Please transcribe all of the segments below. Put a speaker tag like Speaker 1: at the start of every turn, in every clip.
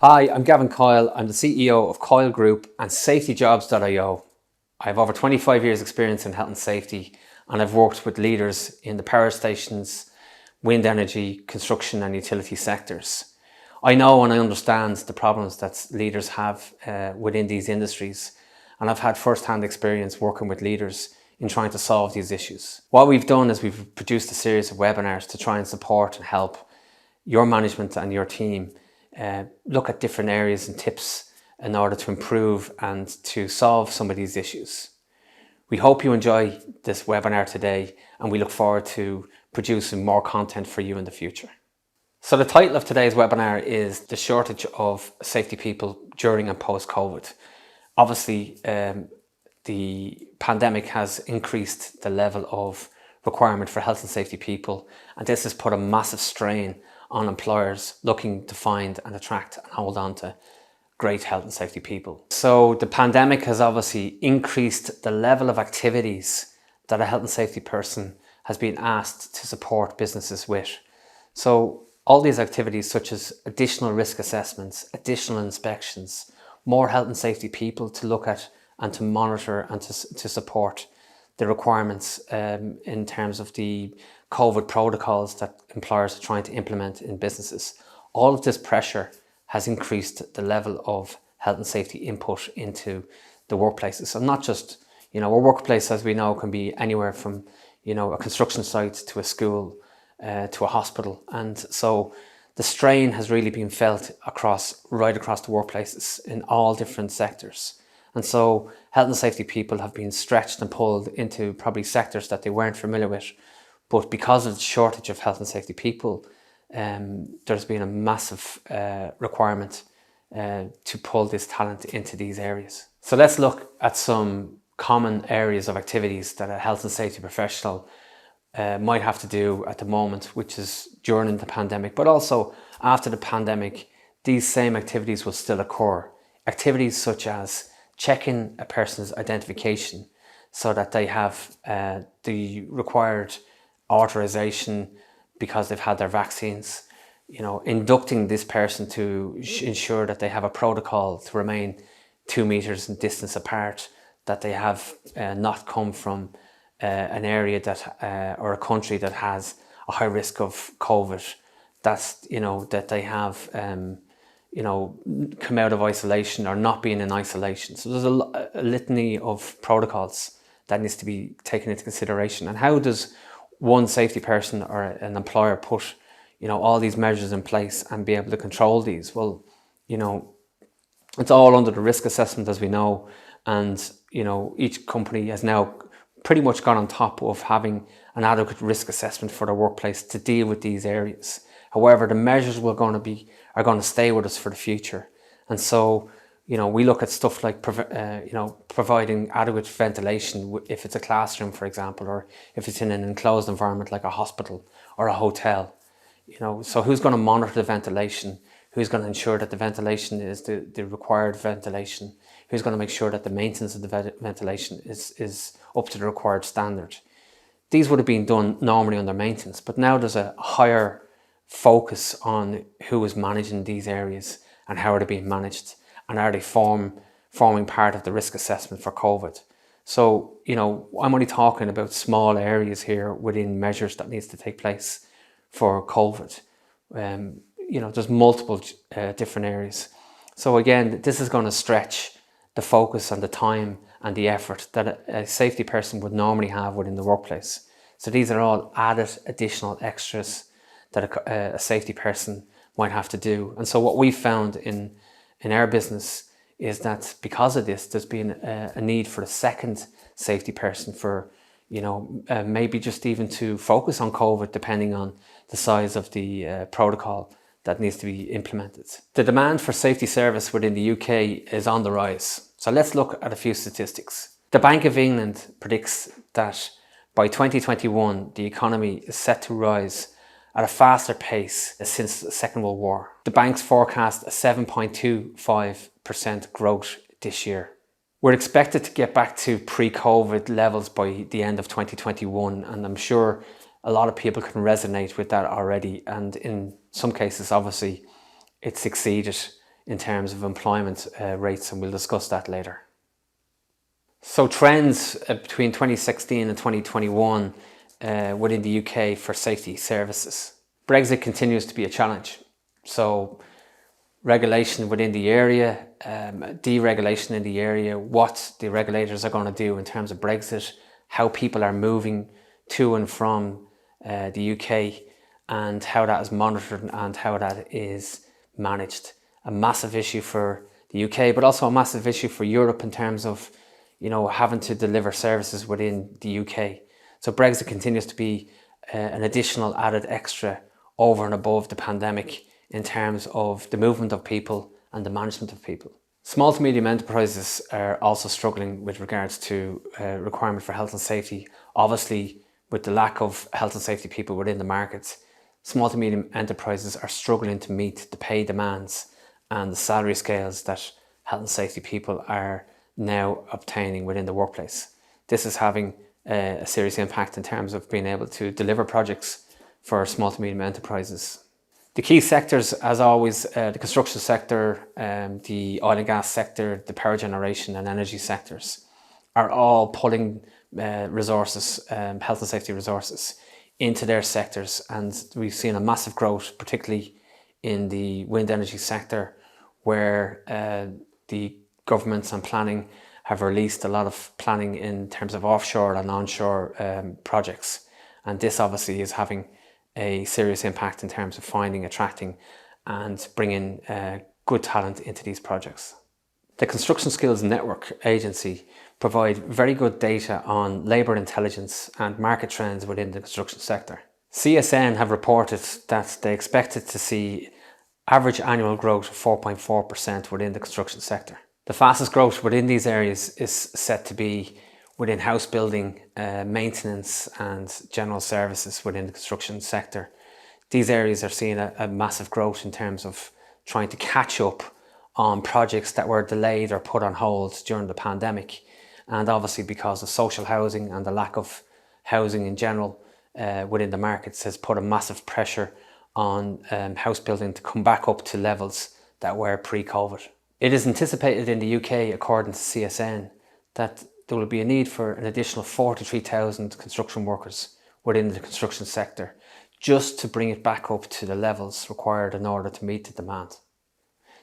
Speaker 1: Hi, I'm Gavin Coyle. I'm the CEO of Coyle Group and SafetyJobs.io. I have over 25 years experience in health and safety, and I've worked with leaders in the power stations, wind energy, construction and utility sectors. I know and I understand the problems that leaders have within these industries, and I've had first-hand experience working with leaders in trying to solve these issues. What we've done is we've produced a series of webinars to try and support and help your management and your team look at different areas and tips in order to improve and to solve some of these issues. We hope you enjoy this webinar today, and we look forward to producing more content for you in the future. So the title of today's webinar is The Shortage of Safety People During and Post-COVID. Obviously, the pandemic has increased the level of requirement for health and safety people, and this has put a massive strain on employers looking to find and attract and hold on to great health and safety people. So the pandemic has obviously increased the level of activities that a health and safety person has been asked to support businesses with. So all these activities, such as additional risk assessments, additional inspections, more health and safety people to look at and to monitor and to support the requirements in terms of the COVID protocols that employers are trying to implement in businesses. All of this pressure has increased the level of health and safety input into the workplaces. So not just, a workplace, as we know, can be anywhere from, a construction site to a school, to a hospital. And so the strain has really been felt right across the workplaces in all different sectors. And so health and safety people have been stretched and pulled into probably sectors that they weren't familiar with. But because of the shortage of health and safety people, there's been a massive requirement to pull this talent into these areas. So let's look at some common areas of activities that a health and safety professional might have to do at the moment, which is during the pandemic, but also after the pandemic. These same activities will still occur. Activities such as checking a person's identification so that they have the required authorization because they've had their vaccines, inducting this person to ensure that they have a protocol to remain 2 meters in distance apart, that they have not come from an area that or a country that has a high risk of COVID, that they have come out of isolation or not being in isolation. So there's a litany of protocols that needs to be taken into consideration. And how does one safety person or an employer put, all these measures in place and be able to control these? Well, it's all under the risk assessment, as we know, and each company has now pretty much got on top of having an adequate risk assessment for their workplace to deal with these areas. However, the measures are going to stay with us for the future. And so, we look at stuff like, providing adequate ventilation if it's a classroom, for example, or if it's in an enclosed environment like a hospital or a hotel. So who's going to monitor the ventilation? Who's going to ensure that the ventilation is the required ventilation? Who's going to make sure that the maintenance of the ventilation is up to the required standard? These would have been done normally under maintenance, but now there's a higher focus on who is managing these areas and how are they being managed, and are they forming part of the risk assessment for COVID. So, I'm only talking about small areas here within measures that needs to take place for COVID. There's multiple different areas. So again, this is going to stretch the focus and the time and the effort that a safety person would normally have within the workplace. So these are all added additional extras that a safety person might have to do. And so what we found in our business is that because of this, there's been a need for a second safety person for, maybe just even to focus on COVID, depending on the size of the protocol that needs to be implemented. The demand for safety service within the UK is on the rise. So let's look at a few statistics. The Bank of England predicts that by 2021, the economy is set to rise at a faster pace since the Second World War. The banks forecast a 7.25% growth this year. We're expected to get back to pre-COVID levels by the end of 2021, and I'm sure a lot of people can resonate with that already. And in some cases, obviously, it's exceeded in terms of employment rates, and we'll discuss that later. So trends between 2016 and 2021 within the UK for safety services. Brexit continues to be a challenge. So regulation within the area, deregulation in the area, what the regulators are going to do in terms of Brexit, how people are moving to and from the UK, and how that is monitored and how that is managed. A massive issue for the UK, but also a massive issue for Europe in terms of, having to deliver services within the UK. So Brexit continues to be an additional added extra over and above the pandemic in terms of the movement of people and the management of people. Small to medium enterprises are also struggling with regards to requirement for health and safety. Obviously, with the lack of health and safety people within the markets, small to medium enterprises are struggling to meet the pay demands and the salary scales that health and safety people are now obtaining within the workplace. This is having a serious impact in terms of being able to deliver projects for small to medium enterprises. The key sectors, as always, the construction sector, the oil and gas sector, the power generation and energy sectors are all pulling resources, health and safety resources into their sectors. And we've seen a massive growth, particularly in the wind energy sector, where the governments and planning have released a lot of planning in terms of offshore and onshore projects. And this obviously is having a serious impact in terms of finding, attracting and bringing good talent into these projects. The Construction Skills Network Agency provide very good data on labour intelligence and market trends within the construction sector. CSN have reported that they expected to see average annual growth of 4.4% within the construction sector. The fastest growth within these areas is set to be within house building, maintenance and general services within the construction sector. These areas are seeing a massive growth in terms of trying to catch up on projects that were delayed or put on hold during the pandemic. And obviously because of social housing and the lack of housing in general within the markets has put a massive pressure on house building to come back up to levels that were pre-COVID. It is anticipated in the UK, according to CSN, that there will be a need for an additional 43,000 construction workers within the construction sector just to bring it back up to the levels required in order to meet the demand.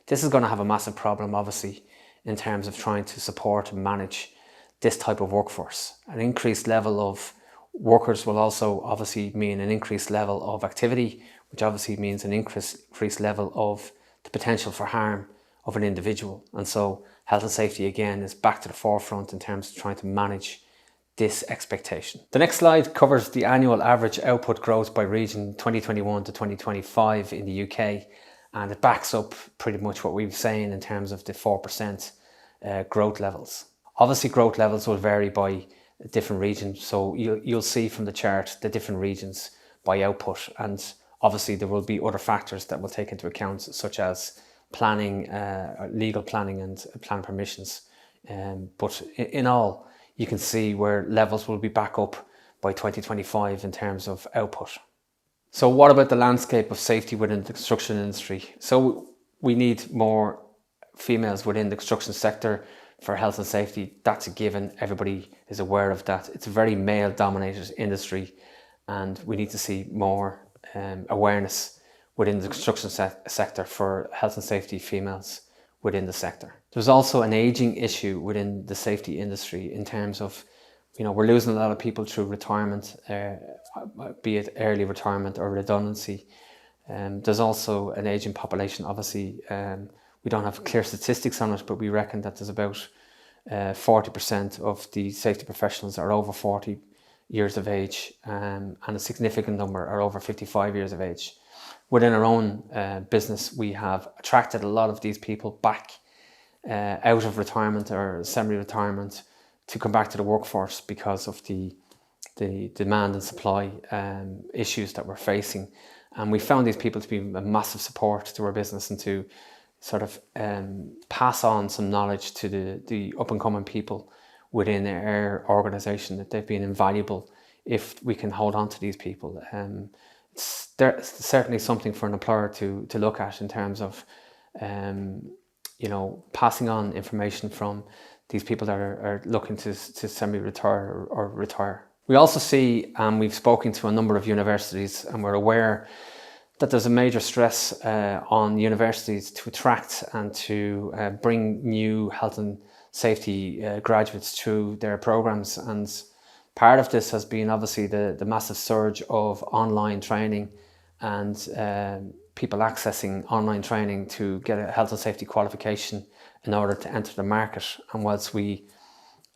Speaker 1: This is going to have a massive problem, obviously, in terms of trying to support and manage this type of workforce. An increased level of workers will also obviously mean an increased level of activity, which obviously means an increased level of the potential for harm of an individual. And so health and safety again is back to the forefront in terms of trying to manage this expectation. The next slide covers the annual average output growth by region 2021 to 2025 in the UK, and it backs up pretty much what we were saying in terms of the 4% growth levels. Obviously growth levels will vary by different regions, so you'll see from the chart the different regions by output, and obviously there will be other factors that we'll take into account, such as planning, legal planning and plan permissions. But in all, you can see where levels will be back up by 2025 in terms of output. So what about the landscape of safety within the construction industry? So we need more females within the construction sector for health and safety. That's a given. Everybody is aware of that. It's a very male dominated industry, and we need to see more awareness within the construction sector for health and safety females within the sector. There's also an aging issue within the safety industry in terms of, we're losing a lot of people through retirement, be it early retirement or redundancy. There's also an aging population. Obviously, we don't have clear statistics on it, but we reckon that there's about 40% of the safety professionals are over 40 years of age, and a significant number are over 55 years of age. Within our own business, we have attracted a lot of these people back out of retirement or semi-retirement to come back to the workforce because of the demand and supply issues that we're facing. And we found these people to be a massive support to our business and to sort of pass on some knowledge to the up-and-coming people within our organisation, that they've been invaluable if we can hold on to these people. It's certainly something for an employer to look at in terms of passing on information from these people that are looking to semi-retire or retire. We also see, and we've spoken to a number of universities, and we're aware that there's a major stress on universities to attract and to bring new health and safety graduates through their programs. And part of this has been obviously the massive surge of online training and people accessing online training to get a health and safety qualification in order to enter the market. And whilst we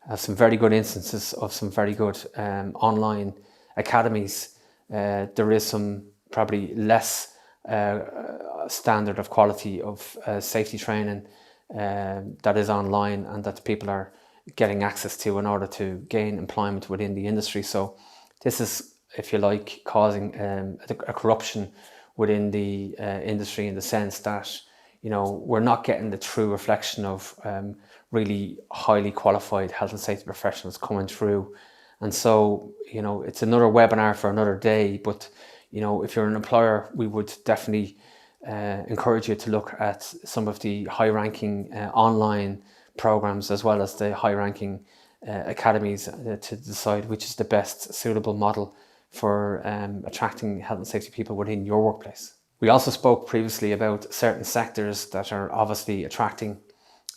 Speaker 1: have some very good instances of some very good online academies, there is some probably less standard of quality of safety training that is online and that people are getting access to in order to gain employment within the industry. So this is, if you like, causing a corruption within the industry, in the sense that, we're not getting the true reflection of really highly qualified health and safety professionals coming through. And so, it's another webinar for another day, but, if you're an employer, we would definitely encourage you to look at some of the high-ranking online programs, as well as the high-ranking academies, to decide which is the best suitable model for attracting health and safety people within your workplace. We also spoke previously about certain sectors that are obviously attracting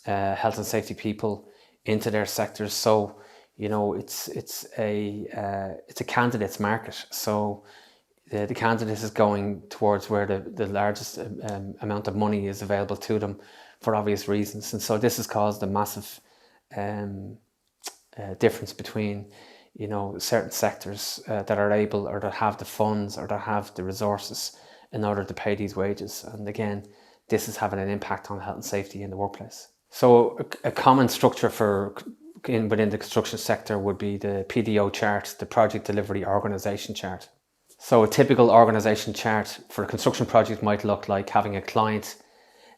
Speaker 1: health and safety people into their sectors. So, it's a candidates market. So the candidate is going towards where the largest amount of money is available to them, for obvious reasons. And so this has caused a massive difference between, certain sectors that are able, or that have the funds, or that have the resources in order to pay these wages. And again, this is having an impact on health and safety in the workplace. So a common structure within the construction sector would be the PDO chart, the Project Delivery Organisation chart. So a typical organisation chart for a construction project might look like having a client,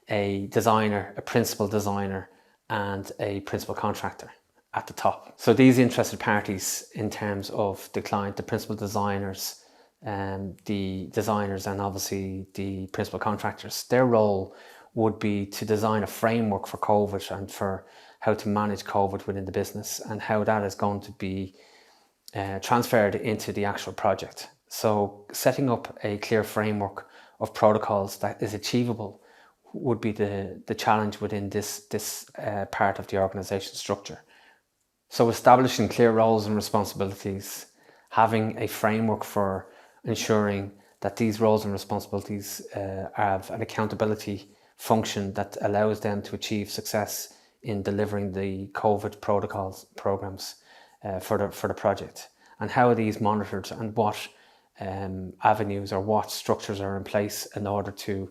Speaker 1: a designer, a principal designer, and a principal contractor at the top. So these interested parties, in terms of the client, the principal designers, the designers, and obviously the principal contractors, their role would be to design a framework for COVID and for how to manage COVID within the business, and how that is going to be transferred into the actual project. So setting up a clear framework of protocols that is achievable would be the challenge within this part of the organisation structure. So establishing clear roles and responsibilities, having a framework for ensuring that these roles and responsibilities have an accountability function that allows them to achieve success in delivering the COVID programs for the project, and how are these monitored, and what avenues or what structures are in place in order to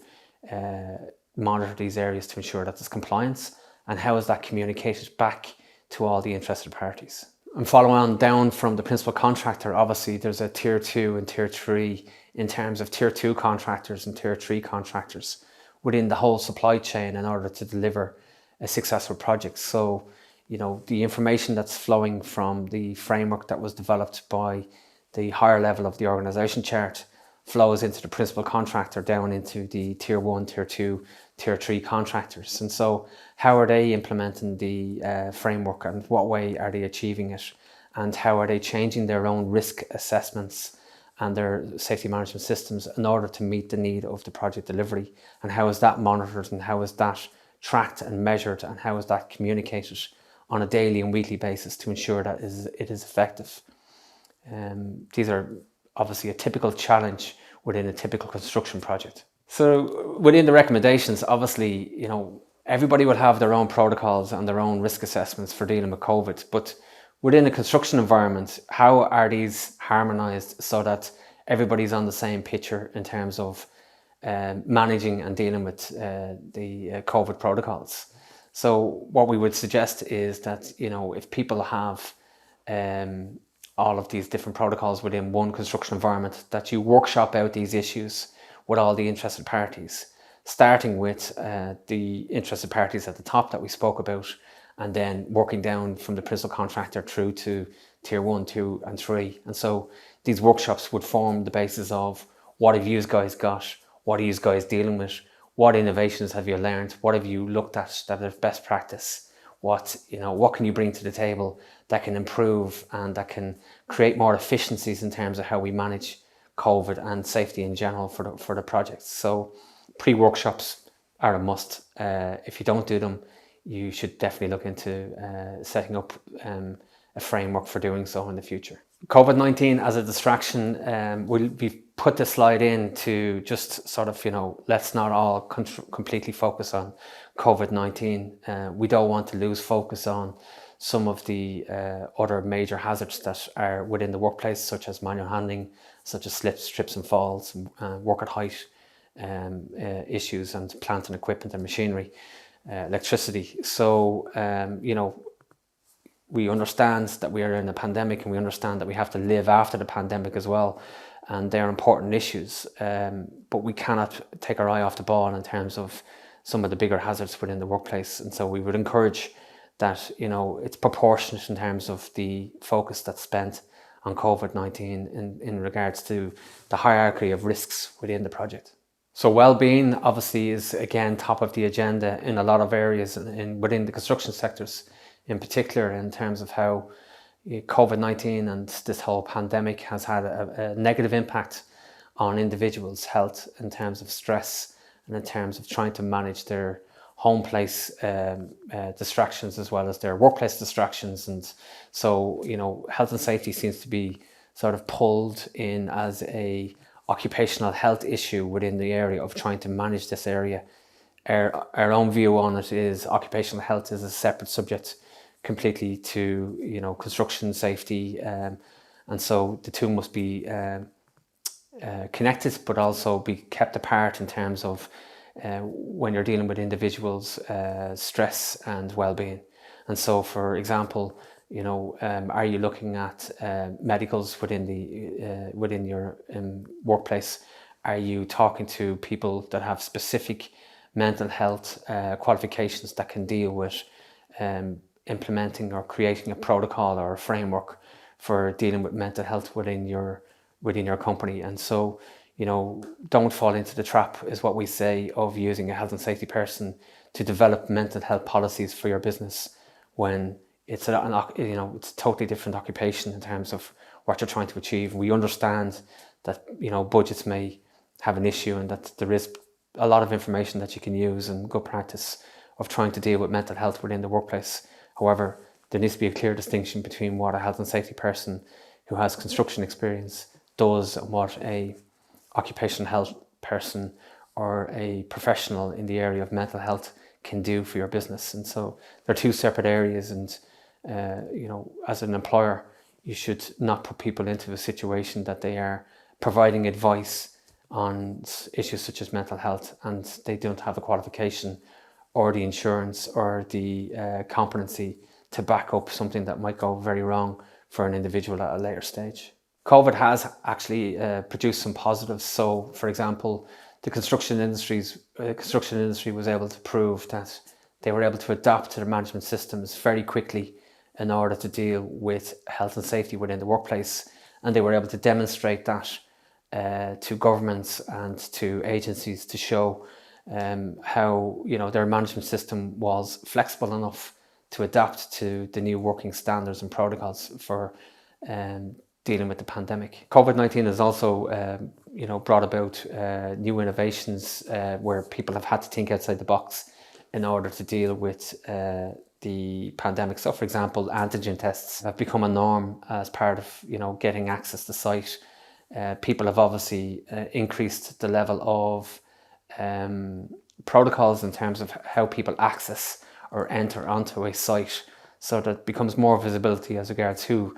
Speaker 1: monitor these areas to ensure that there's compliance, and how is that communicated back to all the interested parties. And following on down from the principal contractor, obviously there's a tier 2 and tier 3 in terms of tier 2 contractors and tier 3 contractors within the whole supply chain in order to deliver a successful project. So, the information that's flowing from the framework that was developed by the higher level of the organisation chart flows into the principal contractor, down into the tier 1, tier 2, tier 3 contractors. And so how are they implementing the framework, and what way are they achieving it, and how are they changing their own risk assessments and their safety management systems in order to meet the need of the project delivery, and how is that monitored, and how is that tracked and measured, and how is that communicated on a daily and weekly basis to ensure that it is effective. These are obviously a typical challenge within a typical construction project. So within the recommendations, obviously, everybody will have their own protocols and their own risk assessments for dealing with COVID, but within a construction environment, how are these harmonized so that everybody's on the same picture in terms of managing and dealing with the COVID protocols? So what we would suggest is that, if people have all of these different protocols within one construction environment, that you workshop out these issues with all the interested parties, starting with the interested parties at the top that we spoke about, and then working down from the principal contractor through to tier 1, 2 and 3. And so these workshops would form the basis of what have you guys got, what are you guys dealing with, what innovations have you learned? What have you looked at that are best practice? What can you bring to the table that can improve and that can create more efficiencies in terms of how we manage COVID and safety in general for the projects? So pre-workshops are a must. If you don't do them, you should definitely look into setting up a framework for doing so in the future. COVID-19 as a distraction, we've put the slide in to just sort of, let's not all completely focus on COVID-19. We don't want to lose focus on some of the other major hazards that are within the workplace, such as manual handling, such as slips, trips and falls, work at height issues, and plant and equipment and machinery, electricity. So, we understand that we are in a pandemic, and we understand that we have to live after the pandemic as well, and they're important issues, but we cannot take our eye off the ball in terms of some of the bigger hazards within the workplace. And so we would encourage that it's proportionate in terms of the focus that's spent on COVID-19 in regards to the hierarchy of risks within the project. So well-being obviously is again top of the agenda in a lot of areas within the construction sectors, in particular, in terms of how COVID-19 and this whole pandemic has had a negative impact on individuals' health in terms of stress and in terms of trying to manage their home place distractions as well as their workplace distractions. And so, health and safety seems to be sort of pulled in as a occupational health issue within the area of trying to manage this area. Our own view on it is occupational health is a separate subject completely to construction safety, and so the two must be connected, but also be kept apart in terms of when you're dealing with individuals' stress and well-being. And so, for example, are you looking at medicals within your workplace? Are you talking to people that have specific mental health qualifications that can deal with implementing or creating a protocol or a framework for dealing with mental health within your company? And so, don't fall into the trap, is what we say, of using a health and safety person to develop mental health policies for your business when it's it's a totally different occupation in terms of what you're trying to achieve. We understand that budgets may have an issue and that there is a lot of information that you can use and good practice of trying to deal with mental health within the workplace. However, there needs to be a clear distinction between what a health and safety person who has construction experience does and what a occupational health person or a professional in the area of mental health can do for your business. And so they're two separate areas, and as an employer, you should not put people into a situation that they are providing advice on issues such as mental health and they don't have the qualification or the insurance or the competency to back up something that might go very wrong for an individual at a later stage. COVID has actually produced some positives. So, for example, the construction industry was able to prove that they were able to adapt to their management systems very quickly in order to deal with health and safety within the workplace, and they were able to demonstrate that to governments and to agencies to show how their management system was flexible enough to adapt to the new working standards and protocols for dealing with the pandemic. COVID-19 has also brought about new innovations where people have had to think outside the box in order to deal with the pandemic. So, for example, antigen tests have become a norm as part of getting access to site. People have obviously increased the level of protocols in terms of how people access or enter onto a site, so that becomes more visibility as regards who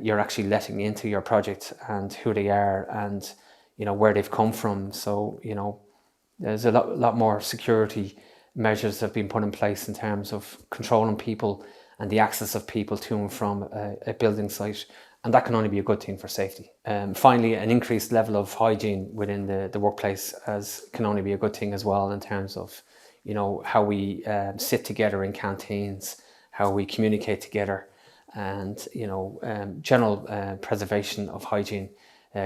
Speaker 1: you're actually letting into your project and who they are and where they've come from. So there's a lot more security measures have been put in place in terms of controlling people and the access of people to and from a building site, and that can only be a good thing for safety. Finally, an increased level of hygiene within the workplace can only be a good thing as well, in terms of how we sit together in canteens, how we communicate together, and general preservation of hygiene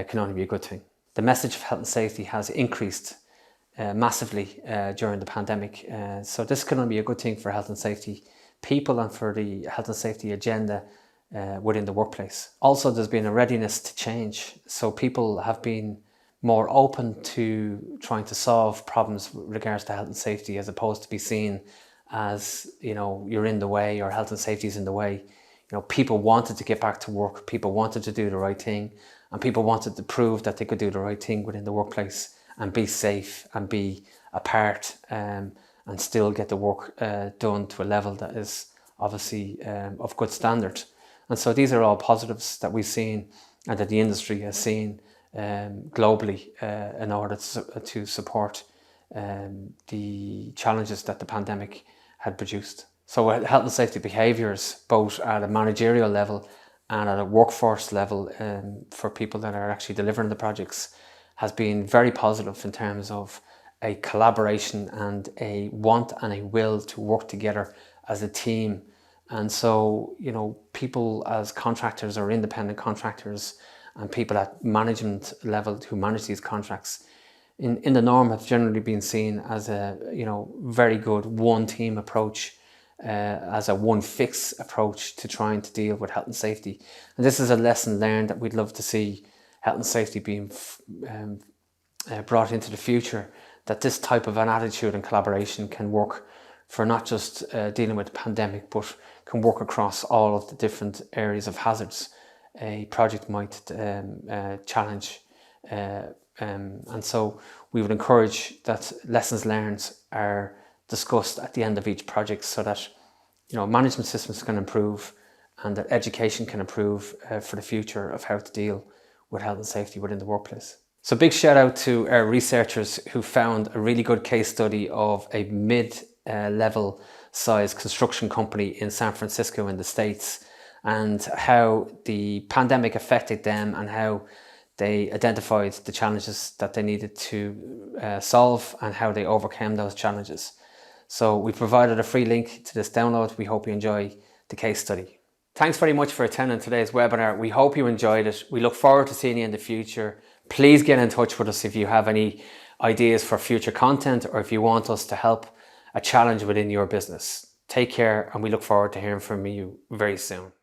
Speaker 1: can only be a good thing. The message of health and safety has increased massively during the pandemic. So this can only be a good thing for health and safety people and for the health and safety agenda within the workplace. Also, there's been a readiness to change. So people have been more open to trying to solve problems with regards to health and safety, as opposed to be seen as, you're in the way or health and safety is in the way. People wanted to get back to work, people wanted to do the right thing, and people wanted to prove that they could do the right thing within the workplace and be safe and be a part and still get the work done to a level that is obviously of good standard. And so these are all positives that we've seen and that the industry has seen globally in order to support the challenges that the pandemic had produced. So health and safety behaviours, both at a managerial level and at a workforce level for people that are actually delivering the projects, has been very positive in terms of a collaboration and a want and a will to work together as a team. And so, people as contractors or independent contractors and people at management level who manage these contracts in the norm have generally been seen as a very good one team approach, as a one fix approach to trying to deal with health and safety. And this is a lesson learned that we'd love to see health and safety being brought into the future, that this type of an attitude and collaboration can work for not just dealing with the pandemic, but can work across all of the different areas of hazards a project might challenge. And so we would encourage that lessons learned are discussed at the end of each project, so that management systems can improve and that education can improve for the future of how to deal with health and safety within the workplace. So big shout out to our researchers who found a really good case study of a mid-level size construction company in San Francisco in the States, and how the pandemic affected them and how they identified the challenges that they needed to solve and how they overcame those challenges. So we provided a free link to this download. We hope you enjoy the case study. Thanks very much for attending today's webinar. We hope you enjoyed it. We look forward to seeing you in the future. Please get in touch with us if you have any ideas for future content, or if you want us to help a challenge within your business. Take care, and we look forward to hearing from you very soon.